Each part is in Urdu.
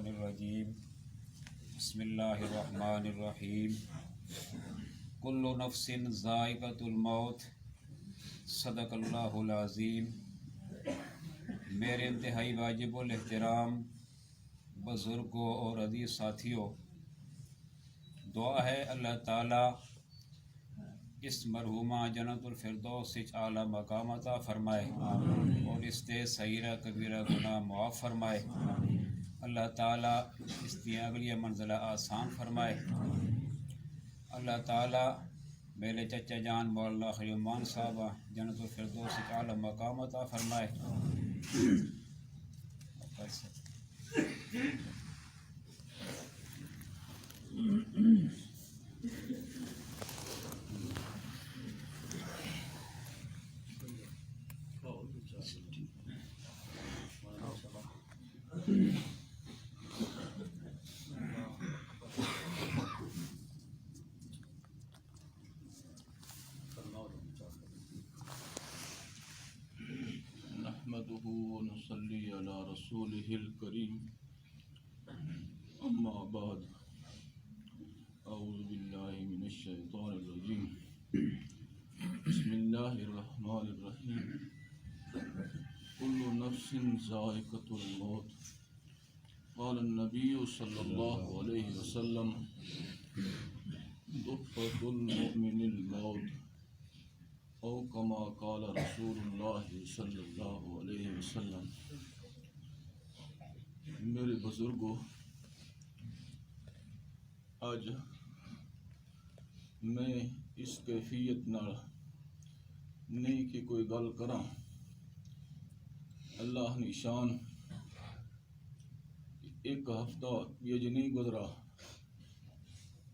الرجیم بسم اللہ الرحمن الرحیم کل نفس ذائقۃ الموت صدق اللہ العظیم۔ میرے انتہائی واجب الاحترام بزرگوں اور عزیز ساتھیوں، دعا ہے اللہ تعالیٰ اس مرحومہ جنت الفردوس اعلیٰ مقام عطا فرمائے اور اس تے صغیرہ کبیرہ گناہ معاف فرمائے۔ اللہ تعالیٰ اس کی اگلی منزلہ آسان فرمائے۔ اللہ تعالیٰ میرے چچا جان مولانا خلیمان صاحبہ جنت الفردوس اعلیٰ مقام عطا فرمائے۔ نحمده ونصلي على رسوله الكريم أما بعد أعوذ بالله من الشيطان الرجيم بسم الله الرحمن الرحيم كل نفس ذائقة الموت قال النبي صلى الله عليه وسلم ضفة المؤمن الموت او کما قال رسول اللہ صلی اللہ علیہ وسلم۔ میرے بزرگوں، آج میں اس کیفیت نال نہیں کہ کوئی گل کراں، اللہ نے شان ایک ہفتہ یہ نہیں گزرا،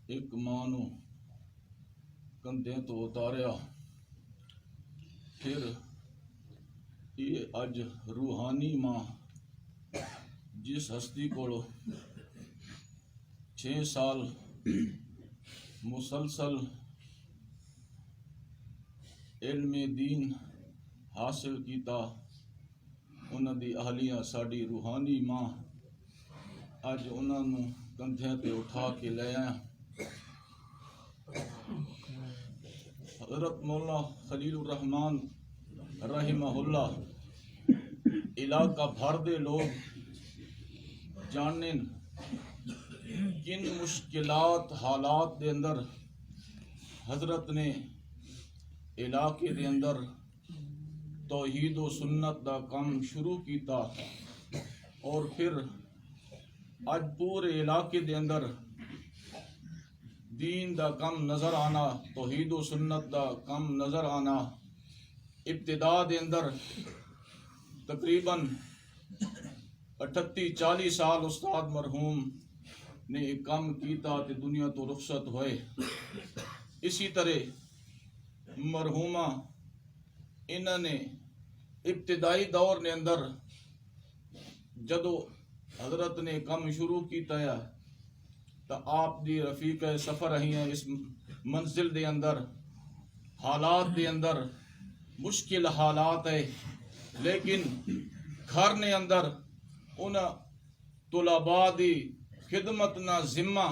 ایک ماں نو کندھے تو اتاریا، پھر یہ اج روحانی ماں جس ہستی کو 6 سال مسلسل علم دین حاصل کیتا، انہاں دی اہلیہ ساڈی روحانی ماں اج انہاں نو کندھے تے اٹھا کے لے آیا۔ حضرت مولانا خلیل الرحمن رحمہ اللہ علاقہ بھر دے لوگ جانن کن مشکلات حالات دے اندر حضرت نے علاقے دے اندر توحید و سنت دا کام شروع کیتا، اور پھر اج پورے علاقے دے اندر دین دا کم نظر آنا، توحید و سنت دا کم نظر آنا۔ ابتدا دے اندر تقریباً 38-40 سال استاد مرحوم نے ایک کام کیتا تے دنیا تو رخصت ہوئے۔ اسی طرح مرحومہ انہوں نے ابتدائی دور نے اندر جدو حضرت نے کام شروع کیتا ہے تو آپ دی رفیق سفر رہی ہیں اس منزل دے اندر، حالات دے اندر مشکل حالات ہے، لیکن گھر نے اندر ان طلباء دی خدمت نہ ذمہ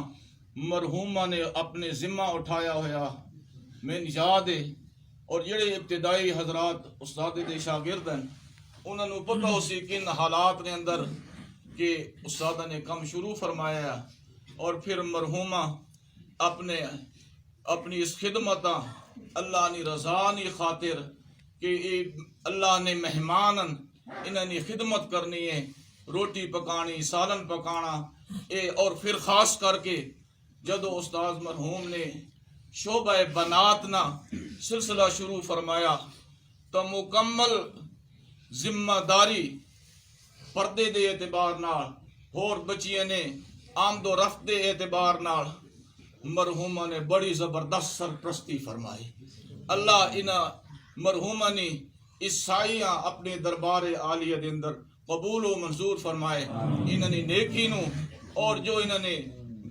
مرحومہ نے اپنے ذمہ اٹھایا ہوا میں یاد ہے۔ اور جڑے ابتدائی حضرات استاد دے شاگرد ہیں انہوں نے پتہ ہو سی کن حالات نے اندر کہ استاد نے کم شروع فرمایا، اور پھر مرحومہ اپنی اس خدمت اللہ نی رضا نی خاطر کہ اللہ نے مہمان انہوں نے خدمت کرنی ہے، روٹی پکانی، سالن پکانا، اور پھر خاص کر کے جدو استاد مرحوم نے شعبہ بنات نا سلسلہ شروع فرمایا تو مکمل ذمہ داری پردے دے اعتبار نال اور بچیاں نے آمد و رفت دے اعتبار نال مرحومہ نے بڑی زبردست سرپرستی فرمائی۔ اللہ انہاں مرحومہ نے عیسائیاں اپنے دربار عالیہ دے اندر قبول و منظور فرمائے، انہوں نے نیکی نو اور جو انہوں نے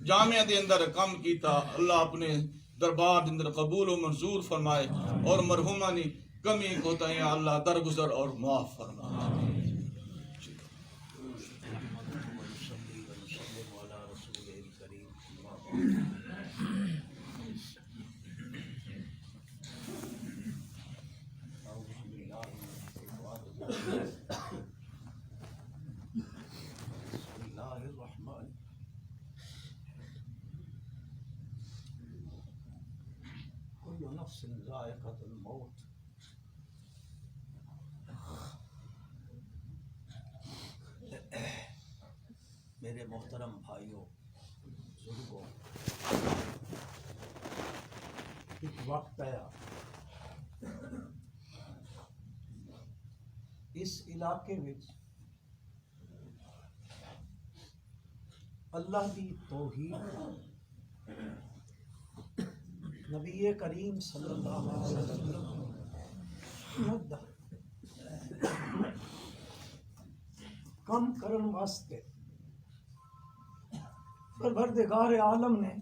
جامعہ دے اندر کام کیتا اللہ اپنے دربار دے اندر قبول و منظور فرمائے، اور مرحومہ نے کمی کوتاہیاں اللہ درگزر اور معاف فرمائے۔ نفس ذائقۃ الموت۔ میرے محترم بھائیوں، بزرگوں، ایک وقت آیا اس علاقے وچ اللہ دی توحید نبی کریم صلی اللہ علیہ وسلم کم کرن واسطے پروردگار عالم نے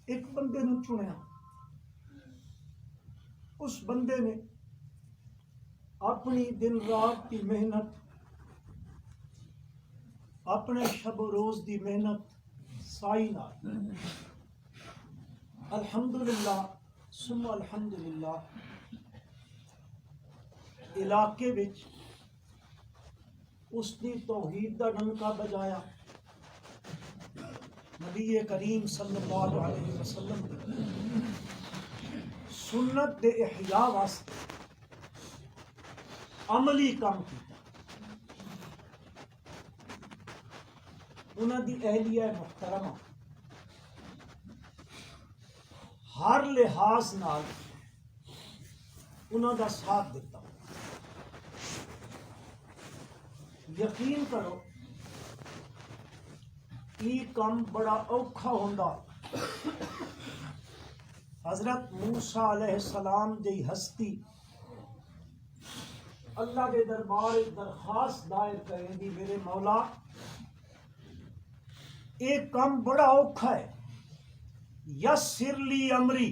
ایک بندے نو چنیا۔ اس بندے نے اپنی دن رات کی محنت، اپنے شب و روز دی محنت سائی نال الحمدللہ ثم الحمدللہ علاقے وچ اس دی توحید دا ڈنکا بجایا۔ نبی کریم صلی اللہ علیہ وسلم دی سنت دے احیاء واسطے عملی کام کیتا۔ انہاں دی اہلیہ محترمہ ہر لحاظ نال انہاں دا ساتھ دیتا۔ یقین کرو یہ کام بڑا اوکھا ہوندا۔ حضرت موسیٰ علیہ السلام دی ہستی اللہ کے دربار ایک درخواست دائر کریں دی، میرے مولا ایک کام بڑا اوکھا ہے، یسر لی امری،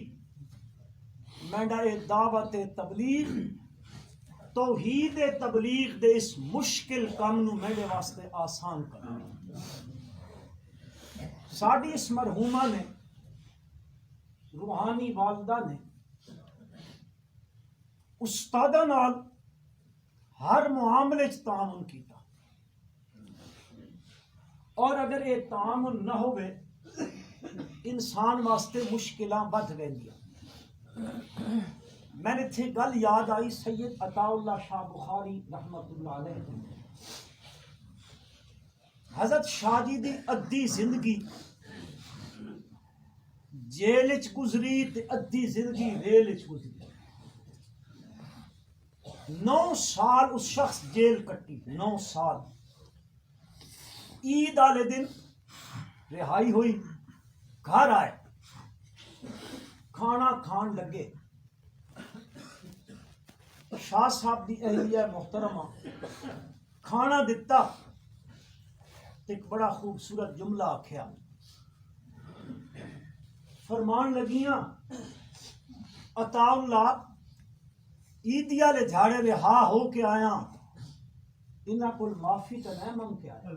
مینڈا اے دعوت تبلیغ توحید تبلیغ دے اس مشکل کام نو میرے واسطے آسان کرنا۔ ساڈی اس مرحومہ نے، روحانی والدہ نے استادہ نال ہر معاملے چ تعاون کیتا، اور اگر یہ تعاون نہ ہوئے انسان واسطے مشکلاں بد رہندیاں۔ میں نے تھے گل یاد آئی سید عطا اللہ شاہ بخاری رحمت اللہ علیہ، حضرت شاہ جی دی ادھی زندگی جیل وچ گزری تے ادھی زندگی ریل وچ گزری۔ 9 سال اس شخص جیل کٹی، 9 سال۔ عید والے دن رہائی ہوئی، گھر آئے، کھانا کھان لگے۔ شاہ صاحب دی اہلیہ محترمہ کھانا دتا، ایک بڑا خوبصورت جملہ آکھیا، فرمان لگیاں عطا اللہ عیدی والے جھاڑے رہا ہو کے آیا، انہاں کول معافی تو نہیں منگ کے آیا۔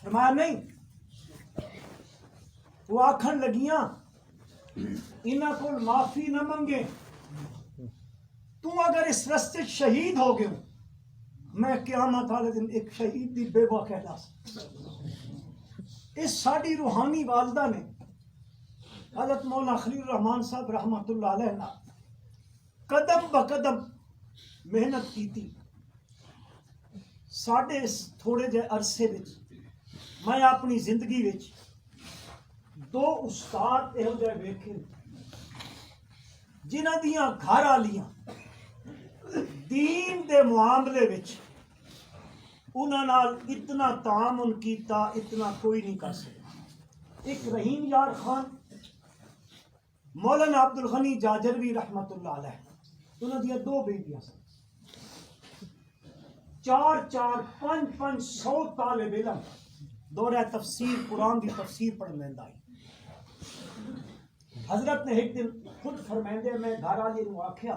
فرمایا نہیں، وہ آکھن لگیاں انہاں کول معافی نہ منگے، تو اگر اس رستے شہید ہو گئے میں قیامت والے دن ایک شہید دی بیوہ کہلا سکتا۔ اس ساڈی روحانی والدہ نے حضرت مولا خلیل الرحمان صاحب رحمت اللہ علیہ قدم بقدم محنت کی تھی۔ ساڈے اس تھوڑے جے عرصے وچ میں اپنی زندگی وچ 2 استاد یہو جے ویکھے جنہاں دیاں گھر والیاں دین دے معاملے وچ انہاں نال اتنا تعاون کیتا اتنا کوئی نہیں کر سکتا۔ ایک رحیم یار خان، مولانا عبد الغنی جاجروی رحمت اللہ علیہ، انہاں دیاں 2 بیٹیاں سن، 4 5 100 طالب علم دورہ تفسیر قرآن دی تفسیر پڑھن لیندا آئی۔ حضرت نے ایک دن خود فرمائندے میں گھر والے نو آکھیا،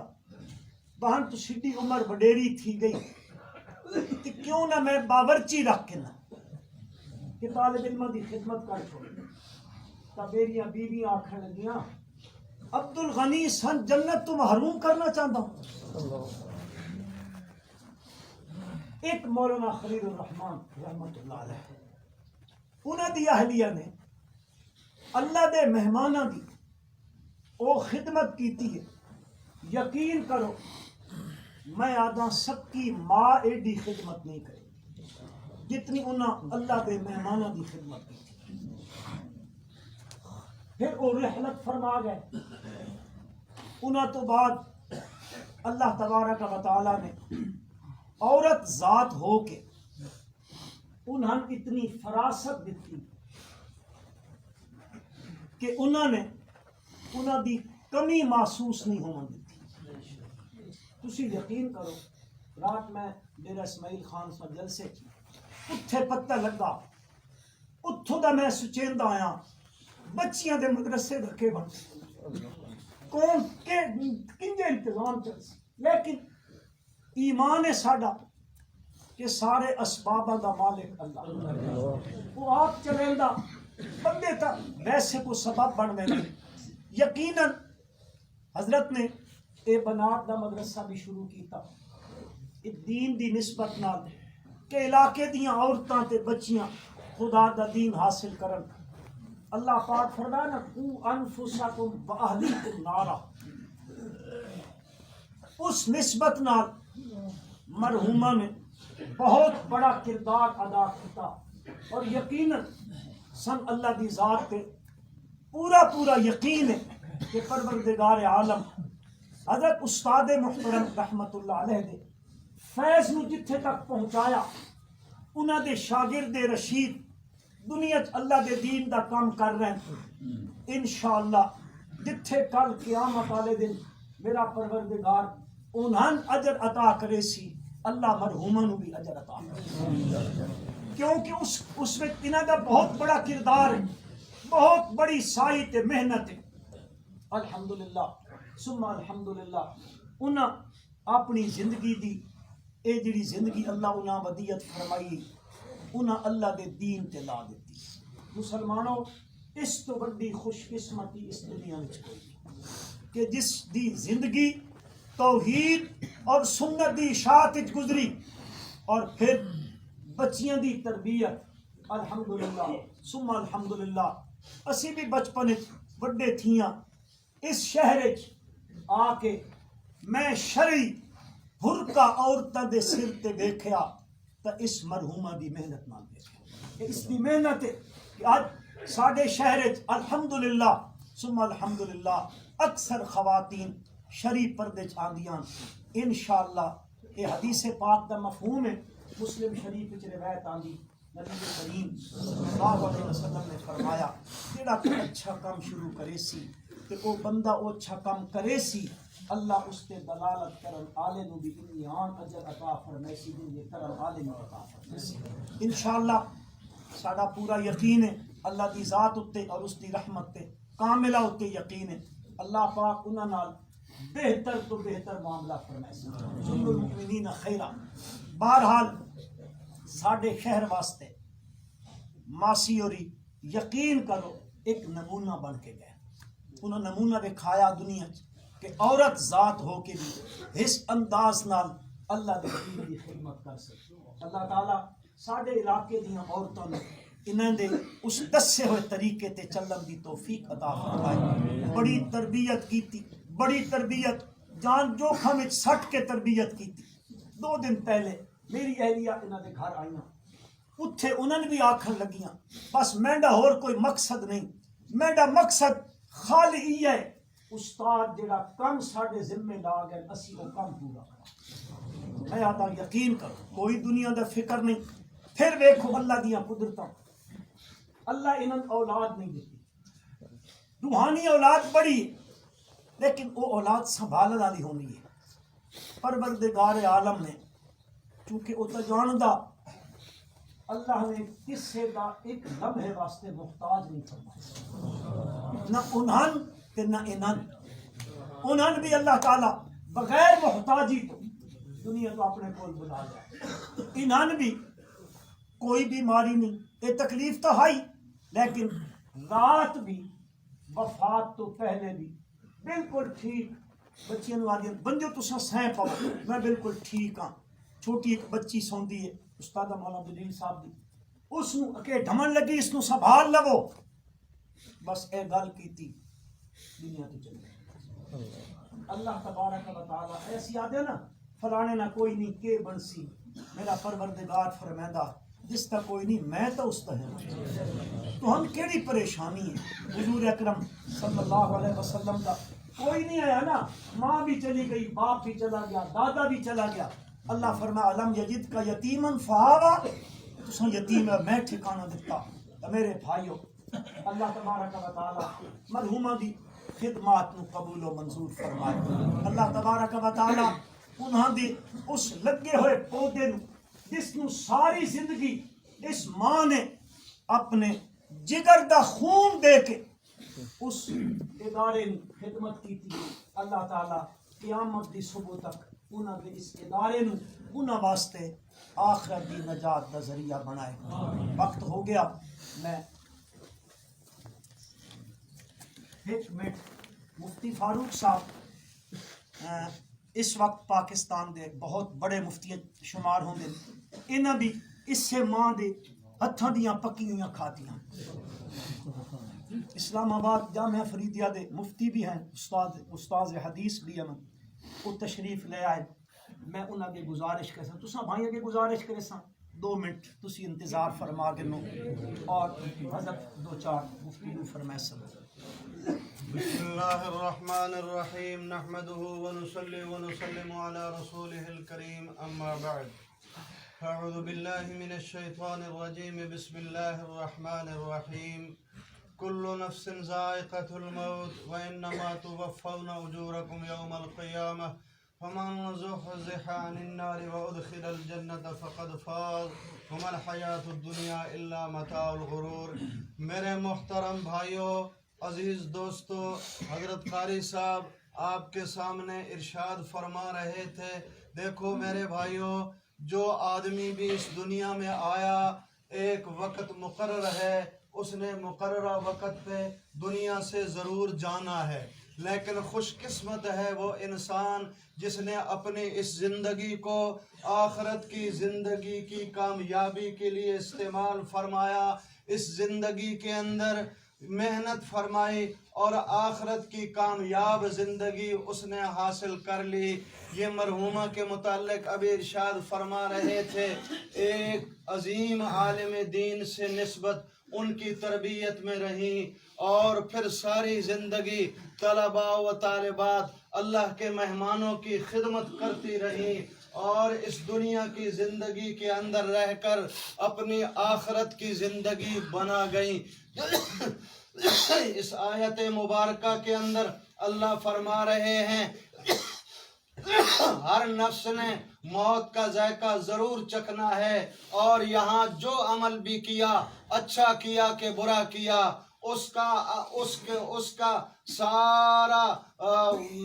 بہن تو سیدھی عمر وڈیری تھی گئی کہ کیوں نہ میں باورچی رکھ کے نہ کہ طالب علماں دی خدمت کر چھوڑے۔ تب میری بیویاں آکھن لگیاں عبد الغنی سن جنت تو محروم کرنا چاہتا ہوں۔ ایک مولانا خلیل الرحمان رحمت اللہ علیہ، انہاں دی اہلیہ نے اللہ دے مہماناں دی وہ خدمت کیتی ہے. یقین کرو میں آدھا سب کی ماں ایڈی خدمت نہیں کرے جتنی انہاں اللہ دے مہمانوں دی خدمت کی. پھر وہ رحلت فرما گئے. انہاں تو بعد اللہ تبارک و تعالی نے عورت ذات ہو کے انہاں اتنی فراست دیتی کہ انہوں نے انہاں دی کمی محسوس نہیں ہونے دیتی. تسی یقین کرو رات میں ڈیرا اسماعیل خان سے جلسے اتھے پتہ لگا اتھوں دا میں سچیندا آیا بچیاں دے مدرسے رکھے بن کون کے کنجے انتظام چل سی. لیکن ایمان ہے ساڈا کہ سارے اسباباں دا مالک اللہ وہ آپ چلیندا بندے تا ویسے کو سبب بن ویندے. یقیناً حضرت نے اے بنات دا مدرسہ بھی شروع کیتا دین دی نسبت نال کہ علاقے دیاں عورتاں تے بچیاں خدا دا دین حاصل کرن. اللہ پاک فرمانا قو انفسکم و اہلیکم نارا. اس نسبت نال مرحومہ نے بہت بڑا کردار ادا کیتا اور یقیناً سن اللہ دی ذات پہ پورا یقین ہے کہ پروردگار عالم حضرت استاد محترم رحمت اللہ علیہ دے فیض نو جتھے تک پہنچایا انہاں دے شاگرد رشید دنیا چ اللہ دے دین دا کام کر رہے ہیں. انشاءاللہ جتھے کل قیامت والے دن میرا پروردگار انہاں اجر عطا کرے سی اللہ مرحومہ نو بھی اجر عطا کرے کیونکہ اس میں انہاں دا بہت بڑا کردار ہے بہت بڑی سائی تے محنت ہے. الحمدللہ ثم الحمدللہ انہاں اپنی زندگی دی اے جڑی زندگی اللہ انہاں ودیت فرمائی انہاں اللہ دے دین تے لا دیتی. مسلمانوں اس تو بڑی خوش قسمتی اس دنیا میں کوئی نہیں کہ جس دی زندگی توحید اور سنت دی اشاعت وچ گزری اور پھر بچیاں دی تربیت. الحمدللہ ثم الحمدللہ اسی بھی بچپن بڑے تھیاں اس شہر آ کے میں شرعی برقع عورتاں دے سر تے دیکھیا تا اس مرحومہ دی محنت نال دیکھیا. اس دی محنت ہے کہ آج ساڈے شہر الحمدللہ ثم الحمدللہ اکثر خواتین شرعی پردے چاندیاں. انشاءاللہ یہ حدیث پاک دا مفہوم ہے. مسلم شریف وچ روایت آندی نبی کریم صلی اللہ علیہ وسلم نے فرمایا جڑا کوئی اچھا کام شروع کرے سی تے او بندہ او اچھا کام کرے سی اللہ اس تے دلالت کرن آلے نو بھی انعام اجر عطا فرمائے سی یہ کرن آلے نو عطا فرمائے سی. انشاءاللہ ساڈا پورا یقین ہے اللہ دی ذات اتے اور اس دی رحمت تے کاملہ اتے یقین ہے. اللہ پاک انہاں نال بہتر تو بہتر معاملہ فرمائے سی. جل المؤمنین خیرا. بہرحال ساڈے شہر واسطے ماسی اوری یقین کرو ایک نمونہ بن کے گئے. انہوں نمونہ دکھایا دنیا کہ عورت ذات ہو کے بھی اس انداز نال اللہ دے دین دی خدمت کر سکے. اللہ تعالیٰ ساڈے علاقے دیاں عورتوں نے انہاں دے اس دسے ہوئے طریقے تے چلن دی توفیق عطا فرمائے. بڑی تربیت کیتی بڑی تربیت جان جوکھم وچ سٹ کے تربیت کیتی. 2 دن پہلے میری اہلیہ انہاں دے گھر آئیاں اتھے انہاں نے بھی آکھن لگیاں بس مینڈا اور کوئی مقصد نہیں مینڈا مقصد خالی یہ ہے استاد جڑا کم ساڈے ذمے لا گئے اسی وہ کم پورا کرا. میں آتا یقین کرو کوئی دنیا دا فکر نہیں. پھر ویکھو اللہ دیاں قدرتاں اللہ انہاں اولاد نہیں دیتی. روحانی اولاد بڑی ہے لیکن وہ اولاد سنبھالنے والی ہونی ہے. پروردگار عالم نے چونکہ وہ تو جاندا اللہ نے کسے دا ایک لمحے واسطے محتاج نہیں فرمایا نہ انہاں تے نہ انہاں بھی اللہ تعالیٰ بغیر محتاجی تو دنیا تو اپنے کول بلا جائے. انہاں بھی کوئی بیماری نہیں یہ تکلیف تو ہے لیکن رات بھی وفات تو پہلے بھی بالکل ٹھیک. بچیاں آدھی بندے تساں سہ پاؤ میں بالکل ٹھیک ہاں. چھوٹی ایک بچی سوندی ہے استاد مولانا جلیل صاحب دی اس نو اکے ڈھمن لگی اس نو سنبھال لو بس اے گل کیتی دنیا تو چلے گئے۔ اللہ تبارک و تعالی ایسی آدھے نا فلانے نہ کوئی نہیں کہ بنسی، میرا پروردگار فرمیندہ جس تا کوئی نہیں میں تو اس تا ہے، تو ہم کیڑی پریشانی ہے؟ حضور اکرم صلی اللہ علیہ وسلم کا کوئی نہیں آیا نا، ماں بھی چلی گئی، باپ بھی چلا گیا، دادا بھی چلا گیا، اللہ فرمایا علم یجد کا یتیمن فآوا، تساں یتیم ہے میں ٹھکانہ دیتا۔ تو میرے بھائیو اللہ تبارک و تعالی مرحومہ دی خدمات نو قبول و منظور فرمائے۔ اللہ تبارک و تعالی انہاں دی اس لگے ہوئے پودے نو جس نو ساری زندگی اس ماں نے اپنے جگر دا خون دے کے اس ادارے نو خدمت کی تھی، اللہ تعالی قیامت دی صبح تک انہاں دے اس ادارے نو انہاں واسطے آخرت دی نجات دا ذریعہ بنائے گا۔ وقت ہو گیا، میں ایک منٹ مفتی فاروق صاحب اس وقت پاکستان دے بہت بڑے مفتی شمار ہوں گے، انہاں بھی اس سے ماں دے ہتھاں دیاں پکی ہوئیاں کھاتیاں۔ اسلام آباد جامعہ فریدیہ دے مفتی بھی ہیں، استاد حدیث بھی ہیں، وہ تشریف لے آئے۔ میں انہاں کے گزارش کرساں، تساں بھائیاں کے گزارش کرساں 2 منٹ تسی انتظار فرما کے نو اور حضرت 2-4 مفتی نو فرمائے سن۔ بسم اللہ الرحمن الرحیم نحمده ونصلی ونسلم علی رسوله الکریم اما بعد اعوذ باللہ من الشیطان الرجیم بسم اللہ الرحمن الرحیم کل نفس ذائقۃ الموت وانما توفون اجورکم یوم القیامہ فمن زحزح عن النار وادخل الجنة فقد فاز وما الحیاۃ الدنیا الا متاع الغرور۔ میرے محترم بھائیوں، عزیز دوستو، حضرت قاری صاحب آپ کے سامنے ارشاد فرما رہے تھے، دیکھو میرے بھائیوں، جو آدمی بھی اس دنیا میں آیا ایک وقت مقرر ہے، اس نے مقررہ وقت پہ دنیا سے ضرور جانا ہے، لیکن خوش قسمت ہے وہ انسان جس نے اپنی اس زندگی کو آخرت کی زندگی کی کامیابی کے لیے استعمال فرمایا، اس زندگی کے اندر محنت فرمائی اور آخرت کی کامیاب زندگی اس نے حاصل کر لی۔ یہ مرحومہ کے متعلق ابھی ارشاد فرما رہے تھے، ایک عظیم عالم دین سے نسبت ان کی تربیت میں رہی اور پھر ساری زندگی طلباء و طالبات اللہ کے مہمانوں کی خدمت کرتی رہی اور اس دنیا کی زندگی کے اندر رہ کر اپنی آخرت کی زندگی بنا گئی۔ اس آیت مبارکہ کے اندر اللہ فرما رہے ہیں ہر نفس نے موت کا ذائقہ ضرور چکھنا ہے، اور یہاں جو عمل بھی کیا، اچھا کیا کہ برا کیا، اس کا سارا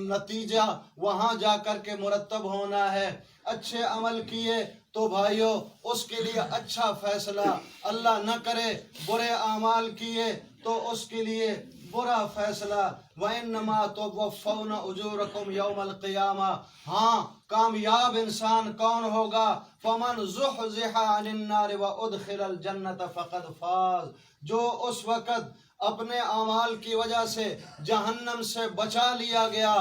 نتیجہ وہاں جا کر کے مرتب ہونا ہے۔ اچھے عمل کیے تو بھائیوں اس کے لیے اچھا فیصلہ، اللہ نہ کرے برے اعمال کیے تو اس کے لیے برا فیصلہ۔ وَإِنَّمَا تُوَفَّوْنَ أُجُورَكُمْ يَوْمَ الْقِيَامَةِ، ہاں کامیاب انسان کون ہوگا؟ فَمَنْ زُحْزِحَ عَنِ النَّارِ وَأُدْخِلَ الْجَنَّةَ فَقَدْ فَازَ، جو اس وقت اپنے اعمال کی وجہ سے جہنم سے بچا لیا گیا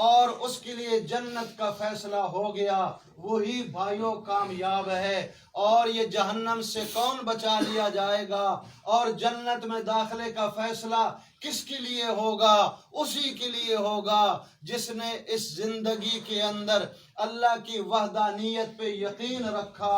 اور اس کے لیے جنت کا فیصلہ ہو گیا، وہی بھائیوں کامیاب ہے۔ اور یہ جہنم سے کون بچا لیا جائے گا اور جنت میں داخلے کا فیصلہ کس کے لیے ہوگا؟ اسی کے لیے ہوگا جس نے اس زندگی کے اندر اللہ کی وحدانیت پہ یقین رکھا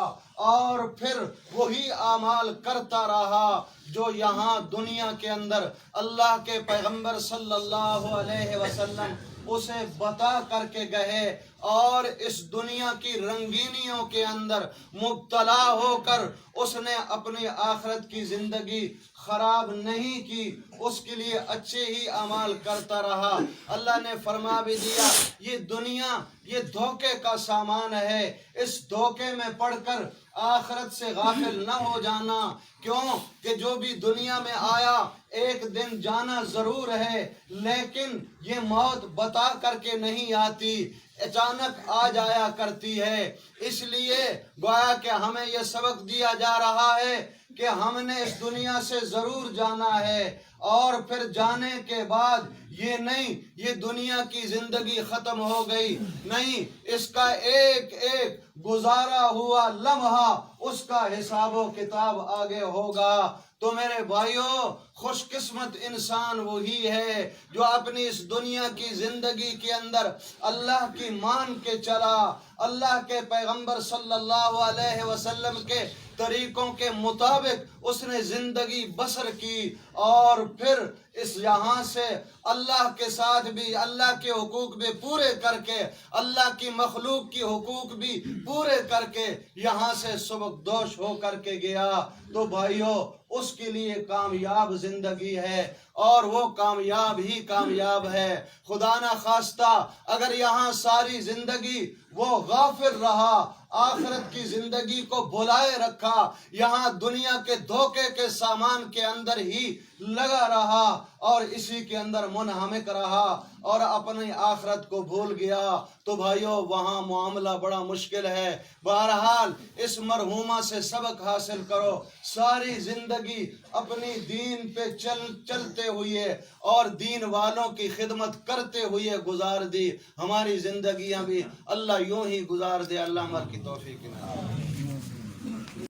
اور پھر وہی اعمال کرتا رہا جو یہاں دنیا کے اندر اللہ کے پیغمبر صلی اللہ علیہ وسلم اسے بتا کر کے گئے، اور اس دنیا کی رنگینیوں کے اندر مبتلا ہو کر اس نے اپنی آخرت کی زندگی خراب نہیں کی، اس کے لیے اچھے ہی اعمال کرتا رہا۔ اللہ نے فرما بھی دیا یہ دنیا یہ دھوکے کا سامان ہے، اس دھوکے میں پڑ کر آخرت سے غافل نہ ہو جانا، کیوں کہ جو بھی دنیا میں آیا ایک دن جانا ضرور ہے، لیکن یہ موت بتا کر کے نہیں آتی اچانک آ جایا کرتی ہے. اس لیے گویا کہ ہمیں یہ سبق دیا جا رہا ہے کہ ہم نے اس دنیا سے ضرور جانا ہے، اور پھر جانے کے بعد یہ نہیں یہ دنیا کی زندگی ختم ہو گئی، نہیں، اس کا ایک ایک گزارا ہوا لمحہ اس کا حساب و کتاب آگے ہوگا. تو میرے بھائیوں، خوش قسمت انسان وہی ہے جو اپنی اس دنیا کی زندگی کے اندر اللہ کی مان کے چلا، اللہ کے پیغمبر صلی اللہ علیہ وسلم کے طریقوں کے مطابق اس نے زندگی بسر کی، اور پھر اس یہاں سے اللہ کے ساتھ بھی اللہ کے حقوق بھی پورے کر کے، اللہ کی مخلوق کی حقوق بھی پورے کر کے یہاں سے سبکدوش ہو کر کے گیا. تو بھائیوں، اس کے لیے کامیاب زندگی ہے، اور وہ کامیاب ہی کامیاب ہے. خدا نہ خواستہ اگر یہاں ساری زندگی وہ غافل رہا، آخرت کی زندگی کو بلائے رکھا، یہاں دنیا کے دھوکے کے سامان کے اندر ہی لگا رہا اور اسی کے اندر منہمک رہا اور اپنی آخرت کو بھول گیا، تو بھائیوں وہاں معاملہ بڑا مشکل ہے. بہرحال اس مرحومہ سے سبق حاصل کرو، ساری زندگی اپنی دین پہ چلتے ہوئے اور دین والوں کی خدمت کرتے ہوئے گزار دی. ہماری زندگیاں بھی اللہ یوں ہی گزار دے. اللہ ہماری توفیق میں